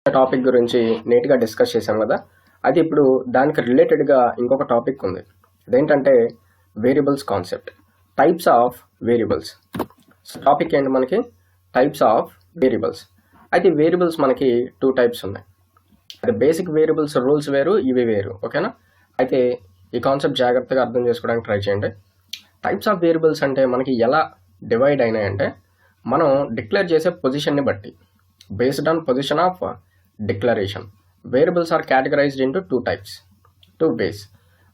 Topic గురించి నీట్గా discuss చేసాం కదా. అది ఇప్పుడు దానికి రిలేటెడ్గా ఇంకొక టాపిక్ ఉంది. అదేంటంటే variables concept, types of variables. Topic ఏంటి మనకి? Types of variables. అయితే వేరియబుల్స్ మనకి 2 టైప్స్ ఉన్నాయి. అది బేసిక్ వేరియబుల్స్ రూల్స్ వేరు, ఇవి వేరు. ఓకేనా? అయితే ఈ కాన్సెప్ట్ జాగ్రత్తగా అర్థం చేసుకోవడానికి ట్రై చేయండి. టైప్స్ ఆఫ్ వేరియబుల్స్ అంటే మనకి ఎలా డివైడ్ అయినాయంటే, మనం డిక్లేర్ చేసే పొజిషన్ని బట్టి, based on position of declaration, variables are categorised into 2 types, 2 ways.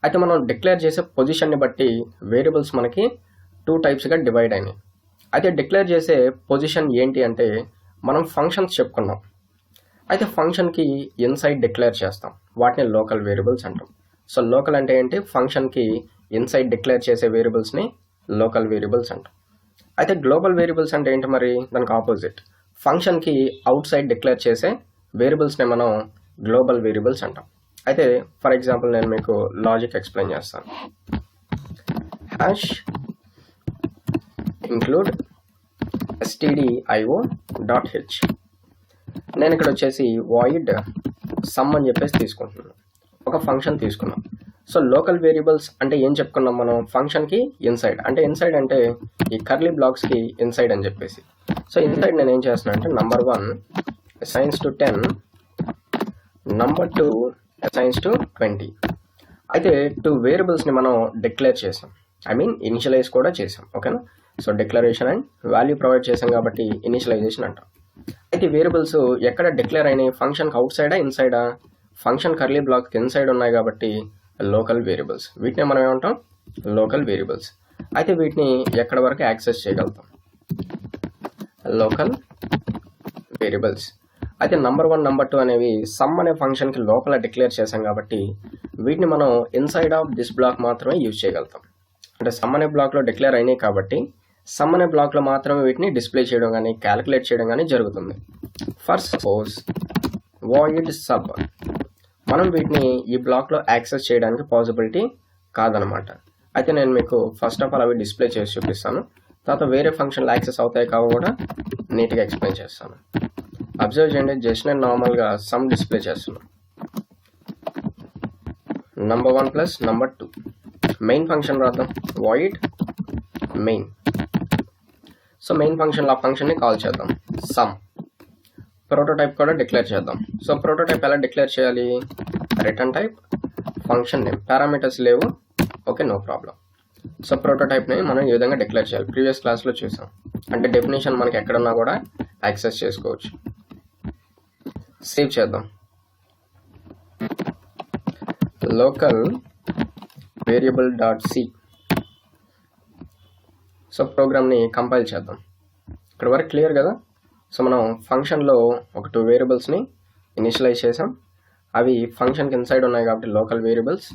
అయితే మనం డిక్లేర్ చేసే పొజిషన్ని బట్టి వేరియబుల్స్ మనకి 2 టైప్స్గా డివైడ్ అయినాయి. అయితే డిక్లేర్ చేసే పొజిషన్ ఏంటి అంటే, మనం ఫంక్షన్స్ చెప్పుకున్నాం. అయితే ఫంక్షన్కి ఇన్సైడ్ డిక్లేర్ చేస్తాం, వాటిని లోకల్ వేరియబుల్స్ అంటాం. సో లోకల్ అంటే ఏంటి? ఫంక్షన్కి ఇన్సైడ్ డిక్లేర్ చేసే వేరియబుల్స్ని లోకల్ వేరియబుల్స్ అంటాం. అయితే గ్లోబల్ వేరియబుల్స్ అంటే ఏంటి? మరి దానికి ఆపోజిట్, ఫంక్షన్కి అవుట్ సైడ్ డిక్లేర్ చేసే వేరియబుల్స్ని మనం గ్లోబల్ వేరియబుల్స్ అంటాం. అయితే ఫర్ ఎగ్జాంపుల్ నేను మీకు లాజిక్ ఎక్స్ప్లెయిన్ చేస్తాను. Hash include stdio.h. నేను ఇక్కడ వచ్చేసి వాయిడ్ సమ్ అని చెప్పేసి తీసుకుంటున్నాను, ఒక ఫంక్షన్ తీసుకున్నాం. సో లోకల్ వేరియబుల్స్ అంటే ఏం చెప్పుకున్నాం మనం? ఫంక్షన్కి ఇన్సైడ్ అంటే, ఇన్సైడ్ అంటే ఈ కర్లీ బ్లాక్స్కి ఇన్సైడ్ అని చెప్పేసి. సో ఇన్సైడ్ నేను ఏం చేస్తున్నాను అంటే, number 1 assigns to 10, number 2 assigns to 20. అయితే 2 వేరియబుల్స్ని మనం డిక్లేర్ చేసాం, ఇనిషియలైజ్ కూడా చేసాం. ఓకేనా? So declaration and value provide చేసాం కాబట్టి ఇనిషియలైజేషన్ అంటాం. అయితే వేరియబుల్స్ ఎక్కడ డిక్లేర్ అయినాయి? ఫంక్షన్కి అవుట్ సైడా ఇన్సైడా? ఫంక్షన్ కర్లీ బ్లాక్కి ఇన్సైడ్ ఉన్నాయి కాబట్టి లోకల్ వేరియబుల్స్. వీటిని మనం ఏమంటాం? Local variables. అయితే వీటిని ఎక్కడ వరకు యాక్సెస్ చేయగలుగుతాం? Local variables. అయితే number 1, number 2 అనేవి సమ్ అనే ఫంక్షన్కి లోపల డిక్లేర్ చేసాం కాబట్టి వీటిని మనం ఇన్సైడ్ ఆఫ్ దిస్ బ్లాక్ మాత్రమే యూజ్ చేయగలుగుతాం. అంటే సమ్ అనే బ్లాక్లో డిక్లేర్ అయినాయి కాబట్టి సమ్ అనే బ్లాక్లో మాత్రమే వీటిని డిస్ప్లే చేయడం కానీ క్యాలిక్యులేట్ చేయడం కానీ జరుగుతుంది. ఫర్ సపోజ్ వాయిడ్ సబ్, మనం వీటిని ఈ బ్లాక్లో యాక్సెస్ చేయడానికి పాసిబిలిటీ కాదనమాట. అయితే నేను మీకు ఫస్ట్ ఆఫ్ ఆల్ అవి డిస్ప్లే చేసి చూపిస్తాను, తర్వాత వేరే ఫంక్షన్లు యాక్సెస్ అవుతాయి కావు కూడా నీట్గా ఎక్స్ప్లెయిన్ చేస్తాను. అబ్జర్వ్ చేయండి, జస్ట్ నేను నార్మల్గా సమ్ డిస్ప్లే చేస్తున్నాను. number 1 plus number 2 main function రాద్దాం, వాయిడ్ మెయిన్. సో మెయిన్ ఫంక్షన్లో ఆ ఫంక్షన్ని కాల్ చేద్దాం, సమ్. ప్రోటోటైప్ కూడా డిక్లేర్ చేద్దాం. సో ప్రోటోటైప్ ఎలా డిక్లేర్ చేయాలి? Return type, function name, parameters లేవు. Okay, no problem. సో ప్రోటోటైప్ని మనం ఈ విధంగా డిక్లేర్ చేయాలి. ప్రీవియస్ క్లాస్లో చూసాం. అంటే డెఫినేషన్ మనకి ఎక్కడున్నా కూడా యాక్సెస్ చేసుకోవచ్చు. సేవ్ చేద్దాం. Local variable dot C. So ప్రోగ్రామ్ని కంపైల్ చేద్దాం. ఇక్కడ వరకు క్లియర్ కదా? సో మనం ఫంక్షన్లో ఒక 2 వేరియబుల్స్ని ఇనిషియలైజ్ చేసాం. అవి ఫంక్షన్కి ఇన్సైడ్ ఉన్నాయి కాబట్టి లోకల్ వేరియబుల్స్.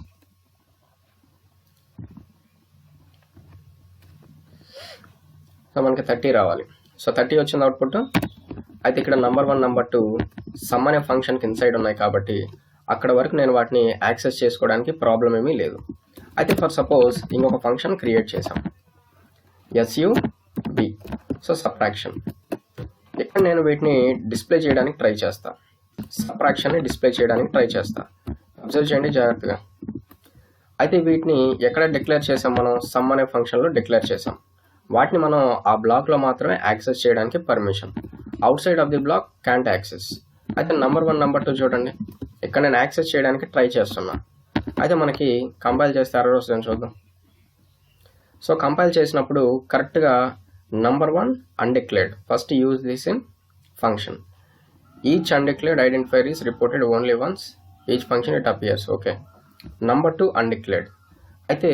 సో మనకి 30 రావాలి. సో 30 వచ్చింది అవుట్పుట్. అయితే ఇక్కడ number 1, number 2 సమ్ అనే ఫంక్షన్కి ఇన్సైడ్ ఉన్నాయి కాబట్టి అక్కడ వరకు నేను వాటిని యాక్సెస్ చేసుకోవడానికి ప్రాబ్లం ఏమీ లేదు. అయితే ఫర్ సపోజ్ ఇంకొక ఫంక్షన్ క్రియేట్ చేసాం, sub. So subtraction. ఇక్కడ నేను వీటిని డిస్ప్లే చేయడానికి ట్రై చేస్తా, సబ్ట్రాక్షన్ని డిస్ప్లే చేయడానికి ట్రై చేస్తా. అబ్జర్వ్ చేయండి జాగ్రత్తగా. అయితే వీటిని ఎక్కడ డిక్లేర్ చేసాం? మనం సమ్ అనే ఫంక్షన్లో డిక్లేర్ చేసాం. వాటిని మనం ఆ బ్లాక్లో మాత్రమే యాక్సెస్ చేయడానికి permission, outside of the block can't access. అయితే number 1, number 2 చూడండి, ఇక్కడ నేను యాక్సెస్ చేయడానికి ట్రై చేస్తున్నా. అయితే మనకి కంపైల్ చేస్తే ఎర్రర్ వస్తుందని చూద్దాం. సో కంపైల్ చేసినప్పుడు కరెక్ట్గా number 1 undeclared, first use this in function. Each undeclared identifier is reported only once each function it appears. Okay, number 2 undeclared. అయితే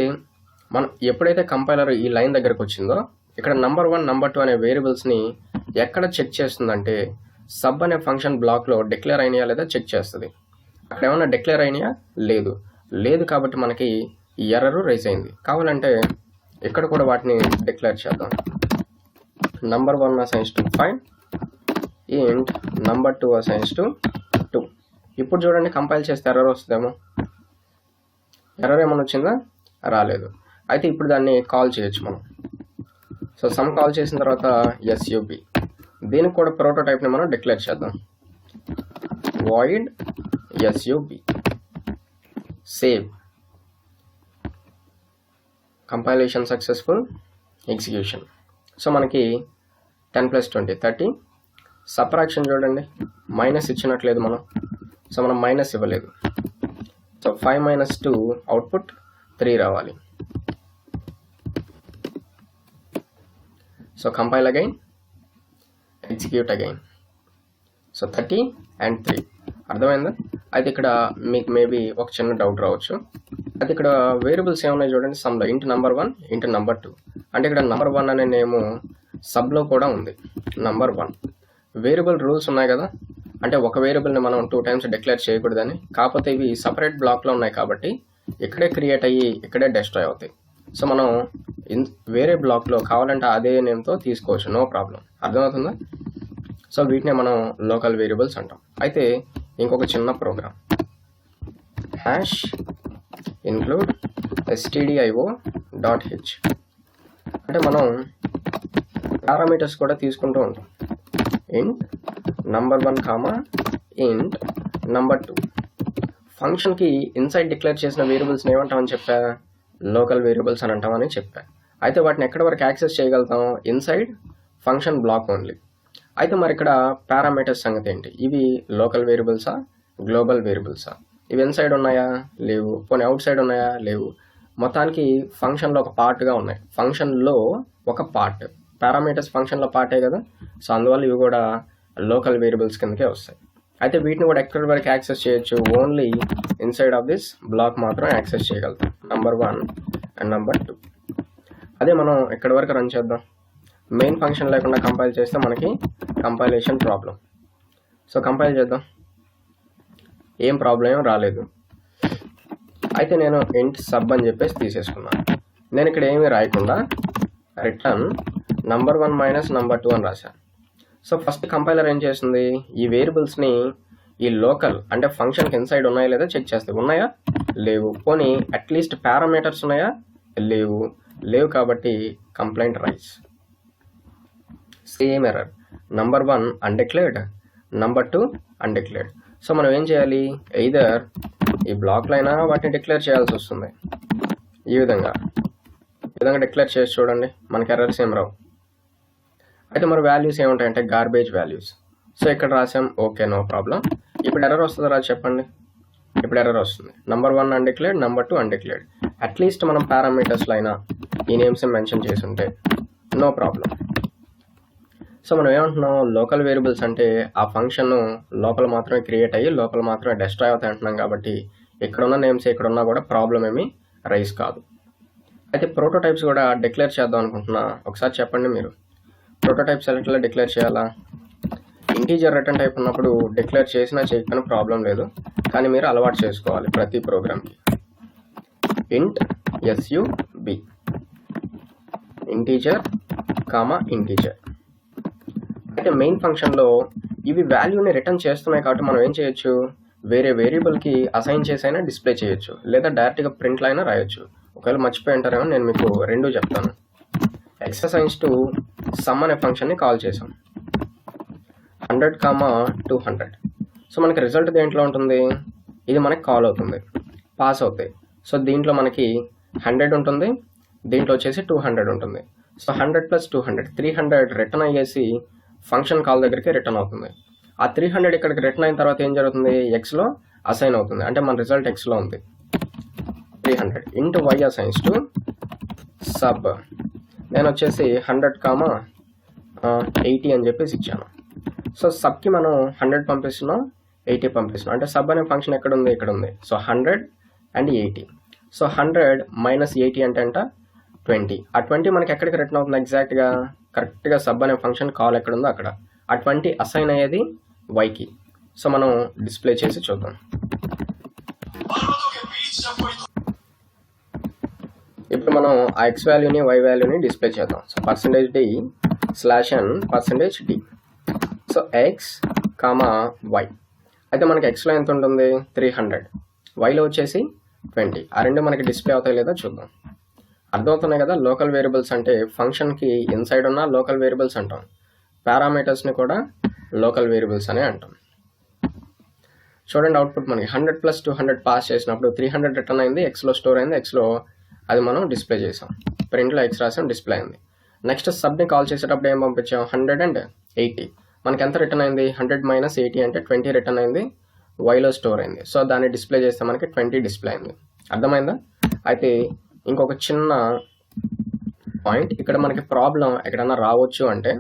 మనం ఎప్పుడైతే కంపైలర్ ఈ లైన్ దగ్గరకు వచ్చిందో, ఇక్కడ number 1, number 2 అనే వేరియబుల్స్ని ఎక్కడ చెక్ చేస్తుందంటే, సబ్ అనే ఫంక్షన్ బ్లాక్లో డిక్లేర్ అయినాయా లేదా చెక్ చేస్తుంది. అక్కడ ఏమన్నా డిక్లేర్ అయినాయా? లేదు కాబట్టి మనకి ఎర్రర్ రైజ్ అయింది. కావాలంటే ఇక్కడ కూడా వాటిని డిక్లేర్ చేద్దాం. number 1 assigns to 5 and number 2 assigns to 2. ఇప్పుడు చూడండి, కంపైల్ చేస్తే ఎర్రర్ వస్తుందేమో. ఎర్రర్ ఏమైనా వచ్చిందా? రాలేదు. అయితే ఇప్పుడు దాన్ని కాల్ చేయొచ్చు మనం. సో సమ్ కాల్ చేసిన తర్వాత sub, దీనికి కూడా ప్రోటోటైప్ని మనం డిక్లేర్ చేద్దాం. void sub, save, compilation successful, execution. So మనకి 10 + 20 30. సబ్ట్రాక్షన్ చూడండి, మైనస్ ఇచ్చినట్లేదు మనం, సో మనం మైనస్ ఇవ్వలేదు. సో 5 - 2 అవుట్పుట్ 3 రావాలి. So compile again, execute again. So 30 and 3 అర్థమైందా? అయితే ఇక్కడ మీకు మేబీ ఒక చిన్న డౌట్ రావచ్చు. అయితే ఇక్కడ వేరియబుల్స్ ఏమున్నాయి చూడండి, సమ్లో ఇంటూ నెంబర్ 1 ఇంటూ నెంబర్ 2. అంటే ఇక్కడ నెంబర్ 1 అనే నేమ్ సబ్లో కూడా ఉంది. నెంబర్ 1 వేరియబుల్ రూల్స్ ఉన్నాయి కదా, అంటే ఒక వేరియబుల్ని మనం 2 times డిక్లేర్ చేయకూడదని. కాకపోతే ఇవి సపరేట్ బ్లాక్లో ఉన్నాయి కాబట్టి ఇక్కడే క్రియేట్ అయ్యి ఇక్కడే డిస్ట్రాయ్ అవుతాయి. సో మనం వేరే బ్లాక్లో కావాలంటే అదే నేమ్తో తీసుకోవచ్చు, నో ప్రాబ్లం. అర్థమవుతుందా? సో వీటినే మనం లోకల్ వేరియబుల్స్ అంటాం. అయితే ఇంకొక చిన్న ప్రోగ్రామ్, హ్యాష్ ఇన్క్లూడ్ stdio.h, అంటే మనం పారామీటర్స్ కూడా తీసుకుంటూ ఉంటాం. ఇంట్ నెంబర్ 1 కామా ఇంట్ నెంబర్ 2. ఫంక్షన్కి ఇన్సైడ్ డిక్లేర్ చేసిన వేరియబుల్స్ని ఏమంటామని చెప్పా? లోకల్ వేరియబుల్స్ అని అంటామని చెప్పా. అయితే వాటిని ఎక్కడి వరకు యాక్సెస్ చేయగలుగుతాం? Inside function block only. అయితే మరి ఇక్కడ పారామీటర్స్ సంగతి ఏంటి? ఇవి లోకల్ వేరియబుల్సా, గ్లోబల్ వేరియబుల్సా? ఇవి ఇన్సైడ్ ఉన్నాయా? లేవు. పోనీ అవుట్ సైడ్ ఉన్నాయా? లేవు. మొత్తానికి ఫంక్షన్లో ఒక పార్ట్గా ఉన్నాయి. ఫంక్షన్లో ఒక పార్ట్, పారామీటర్స్ ఫంక్షన్లో పార్టే కదా. సో అందువల్ల ఇవి కూడా లోకల్ వేరియబుల్స్ కిందకే వస్తాయి. అయితే వీటిని కూడా ఎక్కడి వరకు యాక్సెస్ చేయొచ్చు? Only inside of this block మాత్రం యాక్సెస్ చేయగలుగుతాం, నెంబర్ 1 అండ్ నెంబర్ 2. అదే మనం ఎక్కడి వరకు రన్ చేద్దాం. మెయిన్ ఫంక్షన్ లేకుండా కంపైల్ చేస్తే మనకి కంపైలేషన్ ప్రాబ్లం. సో కంపైల్ చేద్దాం, ఏం ప్రాబ్లం ఏం రాలేదు. అయితే నేను ఇంట్ సబ్ అని చెప్పేసి తీసేసుకున్నాను. నేను ఇక్కడ ఏమీ రాయకుండా రిటర్న్ నెంబర్ 1 - నెంబర్ 2 అని రాశాను. సో ఫస్ట్ కంపైలర్ ఏం చేస్తుంది? ఈ వేరియబుల్స్ని ఈ లోకల్ అంటే ఫంక్షన్కి ఇన్సైడ్ ఉన్నాయా లేదా చెక్ చేస్తుంది. ఉన్నాయా? లేవు. పోనీ అట్లీస్ట్ పారామీటర్స్ ఉన్నాయా? లేవు. లేవు కాబట్టి complaint raise. Same error, number 1 undeclared, number 2 undeclared. So మనం ఏం చేయాలి? ఎయిదర్ ఈ బ్లాక్లో అయినా వాటిని డిక్లేర్ చేయాల్సి వస్తుంది. ఈ విధంగా డిక్లేర్ చేసి చూడండి, మనకి ఎర్రర్స్ ఏం రావు. అయితే మరి వాల్యూస్ ఏముంటాయంటే గార్బేజ్ వాల్యూస్. సో ఇక్కడ రాసాం, ఓకే నో ప్రాబ్లం. ఇప్పుడు ఎర్రర్ వస్తుందా రాదు చెప్పండి? ఇప్పుడు ఎర్రర్ వస్తుంది. Number 1 undeclared, number 2 undeclared. At least మనం పారామీటర్స్లో అయినా ఈ నేమ్స్ మెన్షన్ చేసి ఉంటే నో ప్రాబ్లం. సో మనం ఏమంటున్నాం? లోకల్ వేరియబుల్స్ అంటే ఆ ఫంక్షన్ లోపల మాత్రమే క్రియేట్ అయ్యి లోపల మాత్రమే డిస్ట్రాయ్ అవుతాయి అంటున్నాం కాబట్టి ఇక్కడున్న నేమ్స్ ఇక్కడున్నా కూడా ప్రాబ్లం ఏమీ రైజ్ కాదు. అయితే ప్రోటోటైప్స్ కూడా డిక్లేర్ చేద్దాం అనుకుంటున్నా. ఒకసారి చెప్పండి మీరు, ప్రోటోటైప్స్ ఎట్లా డిక్లేర్ చేయాలా? ఇంటీజర్ రిటర్న్ టైప్ ఉన్నప్పుడు డిక్లేర్ చేసినా చేయకపోయినా ప్రాబ్లం లేదు, కానీ మీరు అలవాటు చేసుకోవాలి ప్రతి ప్రోగ్రామ్కి. ఇంట్ sub, ఇంటీజర్ కామా ఇంటీజర్. అయితే మెయిన్ ఫంక్షన్లో ఇవి వాల్యూని రిటర్న్ చేస్తున్నాయి కాబట్టి మనం ఏం చేయొచ్చు? వేరే వేరియబుల్కి అసైన్ చేసైనా డిస్ప్లే చేయొచ్చు, లేదా డైరెక్ట్గా ప్రింట్లో అయినా రాయొచ్చు. ఒకవేళ మర్చిపోయి ఉంటారేమో, నేను మీకు రెండు చెప్తాను. ఎక్సర్సైజ్ టు సమ్ అనే ఫంక్షన్ని కాల్ చేసాం, 100, 200. సో మనకి రిజల్ట్ దేంట్లో ఉంటుంది? ఇది మనకి కాల్ అవుతుంది, పాస్ అవుతాయి. సో దీంట్లో మనకి 100 ఉంటుంది, దీంట్లో వచ్చేసి 200 ఉంటుంది. సో 100 + 200 300 రిటర్న్ అయ్యేసి ఫంక్షన్ కాల్ దగ్గరికి రిటర్న్ అవుతుంది. ఆ 300 ఇక్కడికి రిటర్న్ అయిన తర్వాత ఏం జరుగుతుంది? ఎక్స్లో అసైన్ అవుతుంది, అంటే మన రిజల్ట్ ఎక్స్లో ఉంది. 300 into y assigns to sub. నేను వచ్చేసి 100, 80 అని చెప్పేసి ఇచ్చాను. సో సబ్కి మనం 100 పంపిస్తున్నాం, 80 పంపిస్తున్నాం. అంటే సబ్ అనే ఫంక్షన్ ఎక్కడ ఉంది? ఇక్కడ ఉంది. So 100 and 80. సో 100 - 80 అంటే 20. ఆ 20 మనకి ఎక్కడికి రిటర్న్ అవుతుంది? ఎగ్జాక్ట్గా కరెక్ట్గా సబ్ అనే ఫంక్షన్ కాల్ ఎక్కడ ఉందో అక్కడ. ఆ 20 అసైన్ అయ్యేది వైకి. సో మనం డిస్ప్లే చేసి చూద్దాం. ఇప్పుడు మనం ఆ ఎక్స్ వాల్యూని వై వాల్యూని డిస్ప్లే చేద్దాం. So %d/n%d. So X, Y. అయితే మనకి ఎక్స్లో ఎంత ఉంటుంది? 300. వైలో వచ్చేసి 20. ఆ రెండు మనకి డిస్ప్లే అవుతాయి లేదా చూద్దాం. అర్థమవుతున్నాయి కదా? లోకల్ వేరియబుల్స్ అంటే ఫంక్షన్కి ఇన్సైడ్ ఉన్న లోకల్ వేరియబుల్స్ అంటాం, పారామీటర్స్ని కూడా లోకల్ వేరియబుల్స్ అనే అంటాం. చూడండి అవుట్పుట్ మనకి 100 + 200 పాస్ చేసినప్పుడు 300 రిటర్న్ అయింది, ఎక్స్లో స్టోర్ అయింది, ఎక్స్లో అది మనం డిస్ప్లే చేసాం, ప్రింట్లో ఎక్స్ రాసాం, డిస్ప్లే అయింది. నెక్స్ట్ సబ్ని కాల్ చేసేటప్పుడు ఏం పంపించాం, 180. మనకి ఎంత రిటర్న్ అయింది, 100 - 80 అంటే 20 రిటర్న్ అయింది, వైలో స్టోర్ అయింది. సో దాన్ని డిస్ప్లే చేస్తే మనకి 20 డిస్ప్లే అయింది. అర్థమైందా? అయితే ఇంకొక చిన్న పాయింట్, ఇక్కడ మనకి ప్రాబ్లం ఎక్కడన్నా రావచ్చు అంటే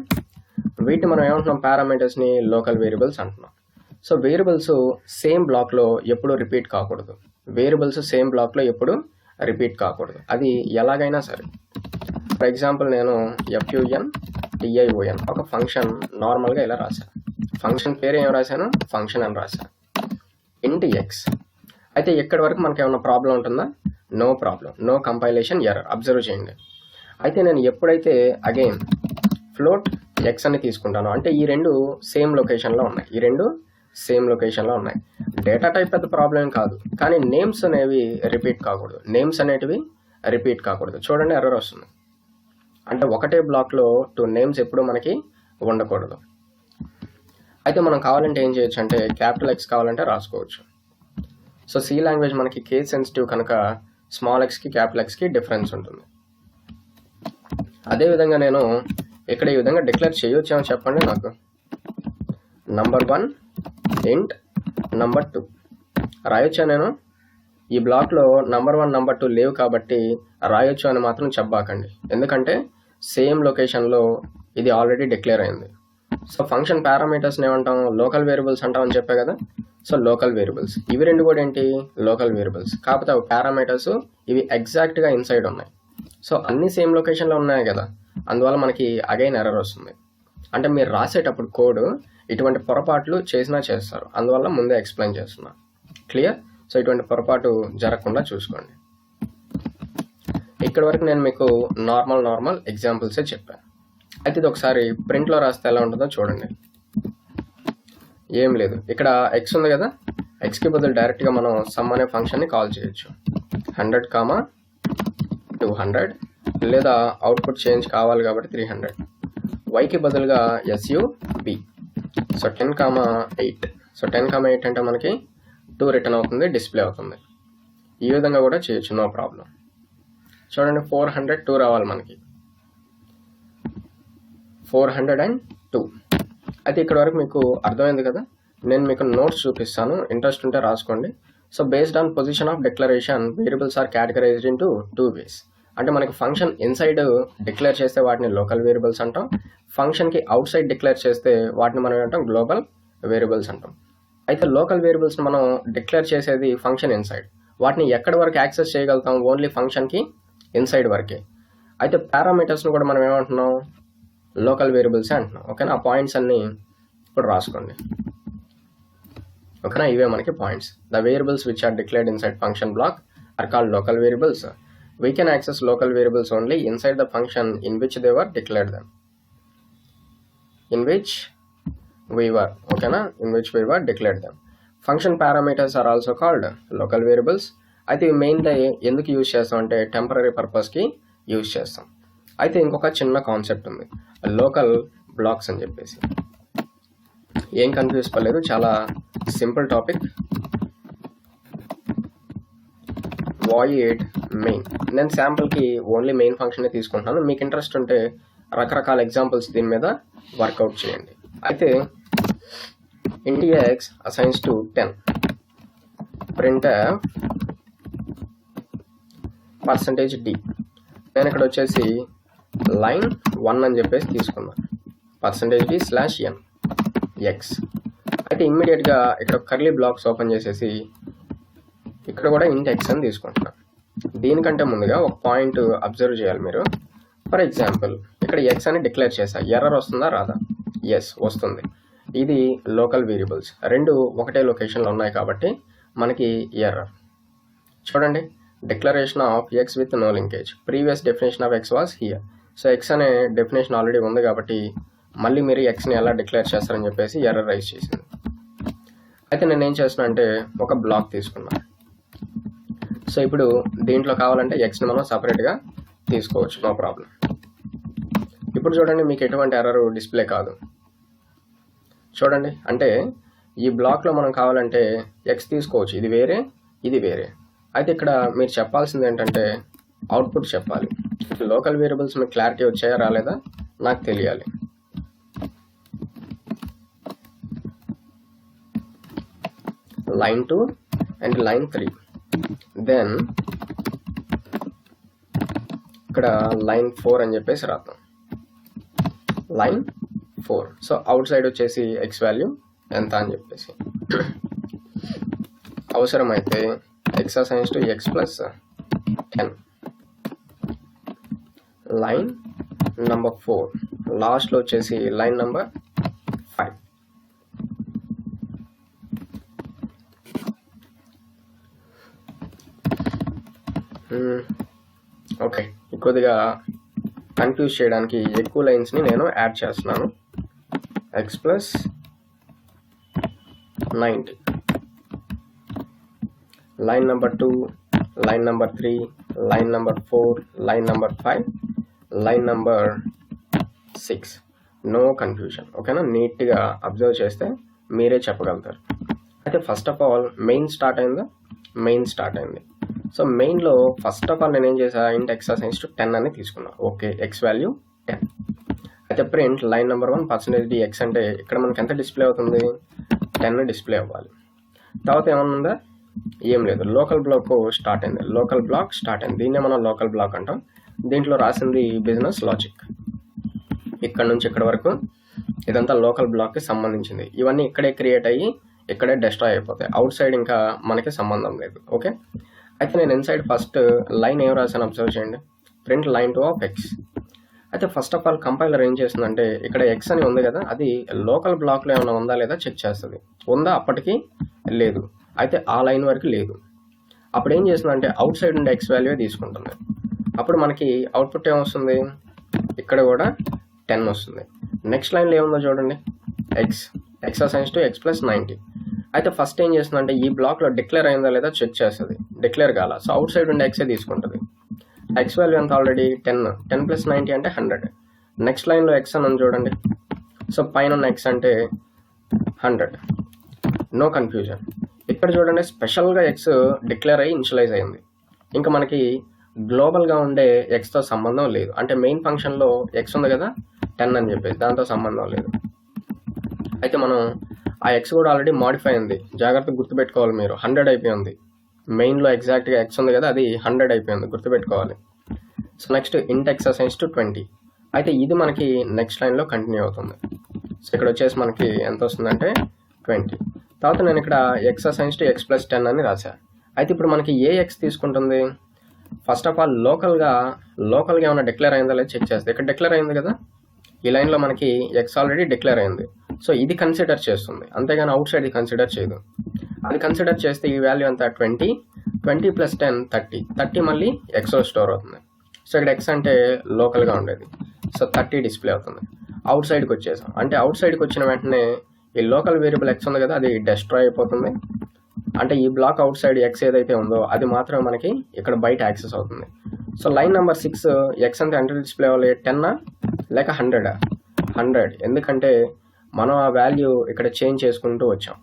వీటిని మనం ఏమంటున్నాం, పారామీటర్స్ని లోకల్ వేరియబుల్స్ అంటున్నాం. సో వేరియబుల్స్ సేమ్ బ్లాక్లో ఎప్పుడు రిపీట్ కాకూడదు, అది ఎలాగైనా సరే. ఫర్ ఎగ్జాంపుల్ నేను FUNTION ఒక ఫంక్షన్ నార్మల్గా ఇలా రాశాను, ఫంక్షన్ పేరు ఏం రాశాను, ఫంక్షన్ అని రాశాను, int x. అయితే ఎక్కడి వరకు మనకి ఏమైనా ప్రాబ్లం ఉంటుందా, no problem, no compilation error. Observe చేయండి. అయితే నేను ఎప్పుడైతే అగైన్ ఫ్లోట్ ఎక్స్ అని తీసుకుంటాను అంటే ఈ రెండు సేమ్ లొకేషన్లో ఉన్నాయి, డేటా టైప్ పెద్ద ప్రాబ్లం కాదు, కానీ నేమ్స్ అనేవి రిపీట్ కాకూడదు. చూడండి ఎర్రర్ వస్తుంది, అంటే ఒకటే బ్లాక్లో 2 నేమ్స్ ఎప్పుడు మనకి ఉండకూడదు. అయితే మనం కావాలంటే ఏం చేయొచ్చు అంటే క్యాపిటల్ ఎక్స్ కావాలంటే రాసుకోవచ్చు. సో సి లాంగ్వేజ్ మనకి కేస్ సెన్సిటివ్ కనుక స్మాల్ ఎక్స్కి క్యాపిటల్ ఎక్స్కి డిఫరెన్స్ ఉంటుంది. అదేవిధంగా నేను ఇక్కడ ఈ విధంగా డిక్లేర్ చేయొచ్చామో చెప్పండి నాకు, నంబర్ 1 ఇంట్ నంబర్ 2 రాయొచ్చా నేను? ఈ బ్లాక్లో నంబర్ 1 నంబర్ 2 లేవు కాబట్టి రాయొచ్చు అని మాత్రం చెప్పబాకండి, ఎందుకంటే సేమ్ లొకేషన్లో ఇది ఆల్రెడీ డిక్లేర్ అయింది. సో ఫంక్షన్ పారామీటర్స్ని ఏమంటాం, లోకల్ వేరియబుల్స్ అంటాం అని చెప్పే కదా. సో లోకల్ వేరియబుల్స్ ఇవి రెండు కూడా ఏంటి, లోకల్ వేరియబుల్స్, కాకపోతే అవి పారామీటర్స్, ఇవి ఎగ్జాక్ట్గా ఇన్సైడ్ ఉన్నాయి. సో అన్ని సేమ్ లొకేషన్లో ఉన్నాయి కదా, అందువల్ల మనకి అగైన్ ఎర్రర్ వస్తుంది. అంటే మీరు రాసేటప్పుడు కోడ్ ఇటువంటి పొరపాట్లు చేస్తారు, అందువల్ల ముందే ఎక్స్ప్లెయిన్ చేస్తున్నా. క్లియర్? సో ఇటువంటి పొరపాటు జరగకుండా చూసుకోండి. ఇక్కడ వరకు నేను మీకు నార్మల్ ఎగ్జాంపుల్సే చెప్పాను. అయితే ఇది ఒకసారి ప్రింట్లో రాస్తే ఎలా ఉంటుందో చూడండి. ఏం లేదు, ఇక్కడ ఎక్స్ ఉంది కదా, ఎక్స్కి బదులు డైరెక్ట్గా మనం సమ్ అనే ఫంక్షన్ని కాల్ చేయొచ్చు, 100, 200, లేదా అవుట్పుట్ చేంజ్ కావాలి కాబట్టి 300. వైకి బదులుగా SUB, సో 10, 8. సో 10, 8 అంటే మనకి 2 రిటర్న్ అవుతుంది, డిస్ప్లే అవుతుంది. ఈ విధంగా కూడా చేయొచ్చు, నో ప్రాబ్లం. చూడండి 402 రావాలి మనకి, 402. అయితే ఇక్కడ వరకు మీకు అర్థమైంది కదా. నేను మీకు నోట్స్ చూపిస్తాను, ఇంట్రెస్ట్ ఉంటే రాసుకోండి. So based on position of declaration variables are categorised in 2 ways. అంటే మనకి ఫంక్షన్ ఇన్సైడ్ డిక్లేర్ చేస్తే వాటిని లోకల్ వేరియబుల్స్ అంటాం, ఫంక్షన్కి అవుట్ సైడ్ డిక్లేర్ చేస్తే వాటిని మనం ఏమంటాం, గ్లోబల్ వేరియబుల్స్ అంటాం. అయితే లోకల్ వేరియబుల్స్ని మనం డిక్లేర్ చేసేది ఫంక్షన్ ఇన్సైడ్, వాటిని ఎక్కడి వరకు యాక్సెస్ చేయగలుగుతాం, ఓన్లీ ఫంక్షన్కి ఇన్సైడ్ వరకే. అయితే పారామీటర్స్ని కూడా మనం ఏమంటున్నాం, లోకల్ వేరియబుల్సే అంటున్నాం. ఓకేనా? ఆ పాయింట్స్ అన్నీ ఇప్పుడు రాసుకోండి. ఓకేనా? ఇవే మనకి points. The variables which are declared inside function block are called local variables. We can access local variables only inside the function in which they were declared them. In which we were declared them. Function parameters are also called local variables. అయితే మెయిన్గా ఎందుకు use చేస్తాం అంటే temporary పర్పస్కి use చేస్తాం. అయితే ఇంకొక చిన్న కాన్సెప్ట్ ఉంది, లోకల్ బ్లాక్స్ అని చెప్పేసి. ఏం కన్ఫ్యూజ్ పర్లేదు, చాలా సింపుల్ టాపిక్. వాయిడ్ మెయిన్, నేను శాంపుల్కి ఓన్లీ మెయిన్ ఫంక్షనే తీసుకుంటున్నాను. మీకు ఇంట్రెస్ట్ ఉంటే రకరకాల ఎగ్జాంపుల్స్ దీని మీద వర్కౌట్ చేయండి. అయితే int x assigns to 10, printf %d. నేను ఇక్కడ వచ్చేసి లైన్ 1 అని చెప్పేసి తీసుకున్నాను, %d/n x. అయితే ఇమ్మీడియట్గా ఇక్కడ కర్లీ బ్లాక్స్ ఓపెన్ చేసేసి ఇక్కడ కూడా int x అని తీసుకుంటున్నాను. దీనికంటే ముందుగా ఒక పాయింట్ అబ్జర్వ్ చేయాలి మీరు. ఫర్ ఎగ్జాంపుల్ ఇక్కడ x అని డిక్లేర్ చేశా, ఎర్రర్ వస్తుందా రాదా? ఎస్ వస్తుంది. ఇది లోకల్ వేరియబుల్స్, రెండు ఒకటే లొకేషన్లో ఉన్నాయి కాబట్టి మనకి ఎర్రర్. చూడండి, declaration of x with no linkage, previous definition of x was here. So x అనే డెఫినేషన్ ఆల్రెడీ ఉంది కాబట్టి మళ్ళీ మీరు xని ఎలా డిక్లేర్ చేస్తారని చెప్పేసి ఎర్రర్ రైజ్ చేసింది. అయితే నేను ఏం చేస్తున్నా అంటే ఒక బ్లాక్ తీసుకున్నాను. సో ఇప్పుడు దీంట్లో కావాలంటే xని మనం సపరేట్గా తీసుకోవచ్చు, నో ప్రాబ్లం. ఇప్పుడు చూడండి, మీకు ఎటువంటి ఎర్రర్ డిస్ప్లే కాదు. చూడండి, అంటే ఈ బ్లాక్లో మనం కావాలంటే ఎక్స్ తీసుకోవచ్చు, ఇది వేరే ఇది వేరే. అయితే ఇక్కడ మీరు చెప్పాల్సింది ఏంటంటే అవుట్పుట్ చెప్పాలి. లోకల్ వేరియబుల్స్ మీకు క్లారిటీ వచ్చాయా రాలేదా నాకు తెలియాలి. Line 2 and line 3. దెన్ ఇక్కడ లైన్ 4 అని చెప్పేసి రాద్దాం. లైన్ 4. సో అవుట్ సైడ్ వచ్చేసి ఎక్స్ వాల్యూ ఎంత అని చెప్పేసి అవసరమైతే X assigns to X plus 10. Line number 4 లాస్ట్లో వచ్చేసి లైన్ నంబర్ 5. ఓకే, కొద్దిగా కన్ఫ్యూజ్ చేయడానికి ఎక్కువ లైన్స్ని నేను యాడ్ చేస్తున్నాను. X plus 90, line number 2, line number 3, line number 4, line number 5, line number 6. No confusion. ఓకేనా, నీట్గా అబ్జర్వ్ చేస్తే మీరే చెప్పగలుగుతారు. అయితే first of all main start అయిందా? మెయిన్ స్టార్ట్ అయింది. సో మెయిన్లో ఫస్ట్ ఆఫ్ ఆల్ నేను ఏం చేసా, ఇంట్ ఎక్స్ అసైన్స్ టు 10 అని తీసుకున్నా. Okay, X value 10. అయితే ప్రింట్ లైన్ నెంబర్ 1 %dx అంటే ఇక్కడ మనకి ఎంత డిస్ప్లే అవుతుంది? 10 డిస్ప్లే అవ్వాలి. తర్వాత ఏమన్నా ఉందా? ఏం లేదు. లోకల్ బ్లాక్ స్టార్ట్ అయింది. లోకల్ బ్లాక్ స్టార్ట్ అయింది. దీన్నే మనం లోకల్ బ్లాక్ అంటాం. దీంట్లో రాసింది బిజినెస్ లాజిక్. ఇక్కడ నుంచి ఇక్కడ వరకు ఇదంతా లోకల్ బ్లాక్కి సంబంధించింది. ఇవన్నీ ఇక్కడే క్రియేట్ అయ్యి ఇక్కడే డిస్ట్రాయ్ అయిపోతాయి. అవుట్ సైడ్ ఇంకా మనకి సంబంధం లేదు. ఓకే, అయితే నేను ఇన్సైడ్ ఫస్ట్ లైన్ ఏం రాసాను అబ్జర్వ్ చేయండి. Print line 2 of X. అయితే ఫస్ట్ ఆఫ్ ఆల్ కంపైలర్ ఏం చేస్తుందంటే ఇక్కడ ఎక్స్ అని ఉంది కదా, అది లోకల్ బ్లాక్లో ఏమైనా ఉందా లేదా చెక్ చేస్తుంది. ఉందా? అప్పటికి లేదు. అయితే ఆ లైన్ వరకు లేదు. అప్పుడు ఏం చేస్తుందంటే అవుట్ సైడ్ ఉండే ఎక్స్ వాల్యూ తీసుకుంటుంది. అప్పుడు మనకి అవుట్పుట్ ఏమొస్తుంది? ఇక్కడ కూడా 10 వస్తుంది. నెక్స్ట్ లైన్లో ఏముందో చూడండి, X assigns to X plus 90. అయితే ఫస్ట్ ఏం చేస్తుందంటే ఈ బ్లాక్లో డిక్లేర్ అయిందా లేదా చెక్ చేస్తుంది. డిక్లేర్ కాల, సో అవుట్ సైడ్ ఉండే ఎక్సే తీసుకుంటుంది. ఎక్స్ వాల్యూ ఎంత ఆల్రెడీ 10 ప్లస్ 90 అంటే 100. నెక్స్ట్ లైన్లో ఎక్స్ అని చూడండి, సో పైన ఉన్న ఎక్స్ అంటే 100. No confusion. ఇక్కడ చూడండి స్పెషల్గా ఎక్స్ డిక్లేర్ అయ్యి ఇనిషియలైజ్ అయింది. ఇంకా మనకి గ్లోబల్గా ఉండే ఎక్స్తో సంబంధం లేదు. అంటే మెయిన్ ఫంక్షన్లో ఎక్స్ ఉంది కదా 10 అని చెప్పేసి, దాంతో సంబంధం లేదు. అయితే మనం ఆ ఎక్స్ కూడా ఆల్రెడీ మాడిఫై అయింది. జాగ్రత్తగా గుర్తుపెట్టుకోవాలి మీరు. 100 అయిపోయింది. మెయిన్లో ఎగ్జాక్ట్గా ఎక్స్ ఉంది కదా, అది 100 అయిపోయింది, గుర్తుపెట్టుకోవాలి. సో నెక్స్ట్ ఇంట్ ఎక్స్ అసైన్స్ టు 20. అయితే ఇది మనకి నెక్స్ట్ లైన్లో కంటిన్యూ అవుతుంది. సో ఇక్కడ వచ్చేసి మనకి ఎంత వస్తుందంటే 20. తర్వాత నేను ఇక్కడ X assigns to X plus 10 అని రాశా. అయితే ఇప్పుడు మనకి ఏ ఎక్స్ తీసుకుంటుంది? ఫస్ట్ ఆఫ్ ఆల్ లోకల్గా ఏమైనా డిక్లేర్ అయిందా లేదా చెక్ చేస్తే, ఇక్కడ డిక్లేర్ అయింది కదా, ఈ లైన్లో మనకి ఎక్స్ ఆల్రెడీ డిక్లేర్ అయింది. సో ఇది కన్సిడర్ చేస్తుంది, అంతేగాని అవుట్ సైడ్ ఇది కన్సిడర్ చేయదు. అది కన్సిడర్ చేస్తే ఈ వాల్యూ ఎంత? 20 ప్లస్ 10 30 మళ్ళీ ఎక్స్లో స్టోర్ అవుతుంది. సో ఇక్కడ ఎక్స్ అంటే లోకల్గా ఉండేది, సో 30 డిస్ప్లే అవుతుంది. అవుట్ సైడ్కి వచ్చేసాం. అంటే అవుట్ సైడ్కి వచ్చిన వెంటనే ఈ లోకల్ వేరియబుల్ ఎక్స్ ఉంది కదా, అది డిస్ట్రాయ్ అయిపోతుంది. అంటే ఈ బ్లాక్ అవుట్ సైడ్ ఎక్స్ ఏదైతే ఉందో అది మాత్రమే మనకి ఇక్కడ బయట యాక్సెస్ అవుతుంది. సో లైన్ నెంబర్ 6 ఎక్స్ అంటే ఎంత డిస్ప్లే అవ్వాలి? 10 లేక 100? 100. ఎందుకంటే మనం ఆ వాల్యూ ఇక్కడ చేంజ్ చేసుకుంటూ వచ్చాం,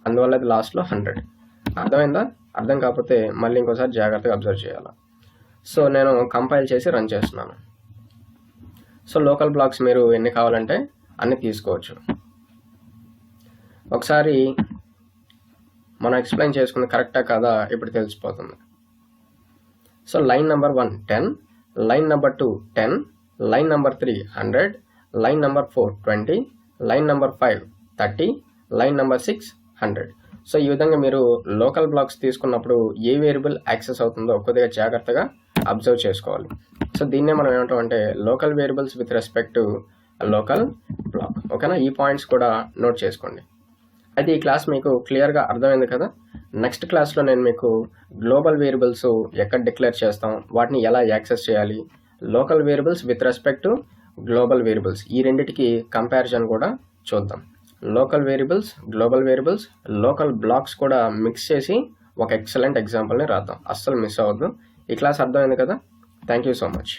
అందువల్ల అది లాస్ట్లో 100. అర్థమైందా? అర్థం కాకపోతే మళ్ళీ ఇంకోసారి జాగ్రత్తగా అబ్జర్వ్ చేయాలి. సో నేను కంపైల్ చేసి రన్ చేస్తున్నాను. సో లోకల్ బ్లాక్స్ మీరు ఎన్ని కావాలంటే అన్ని తీసుకోవచ్చు. ఒకసారి మనం ఎక్స్ప్లెయిన్ చేసుకుంది కరెక్టా కాదా ఇప్పుడు తెలిసిపోతుంది. So line number 1 10, line number 2 10, line number 3 100, line number 4 20, line number 5 30, line number 6 100. So ఈ విధంగా మీరు లోకల్ బ్లాక్స్ తీసుకున్నప్పుడు ఏ వేరియబుల్ యాక్సెస్ అవుతుందో కొద్దిగా జాగ్రత్తగా అబ్జర్వ్ చేసుకోవాలి. సో దీన్నే మనం ఏమంటాం అంటే local variables with respect to local block. ఓకేనా, ఈ పాయింట్స్ కూడా నోట్ చేసుకోండి. అయితే ఈ క్లాస్ మీకు క్లియర్గా అర్థమైంది కదా. నెక్స్ట్ క్లాస్లో నేను మీకు గ్లోబల్ వేరియబుల్స్ ఎక్కడ డిక్లేర్ చేస్తాం, వాటిని ఎలా యాక్సెస్ చేయాలి, local variables with respect to global variables, ఈ రెండిటికి కంపారిజన్ కూడా చూద్దాం. Local variables, global variables, local blocks కూడా మిక్స్ చేసి ఒక ఎక్సలెంట్ ఎగ్జాంపుల్ని రాద్దాం. అస్సలు మిస్ అవ్వద్దు. ఈ క్లాస్ అర్థమైంది కదా. Thank you so much.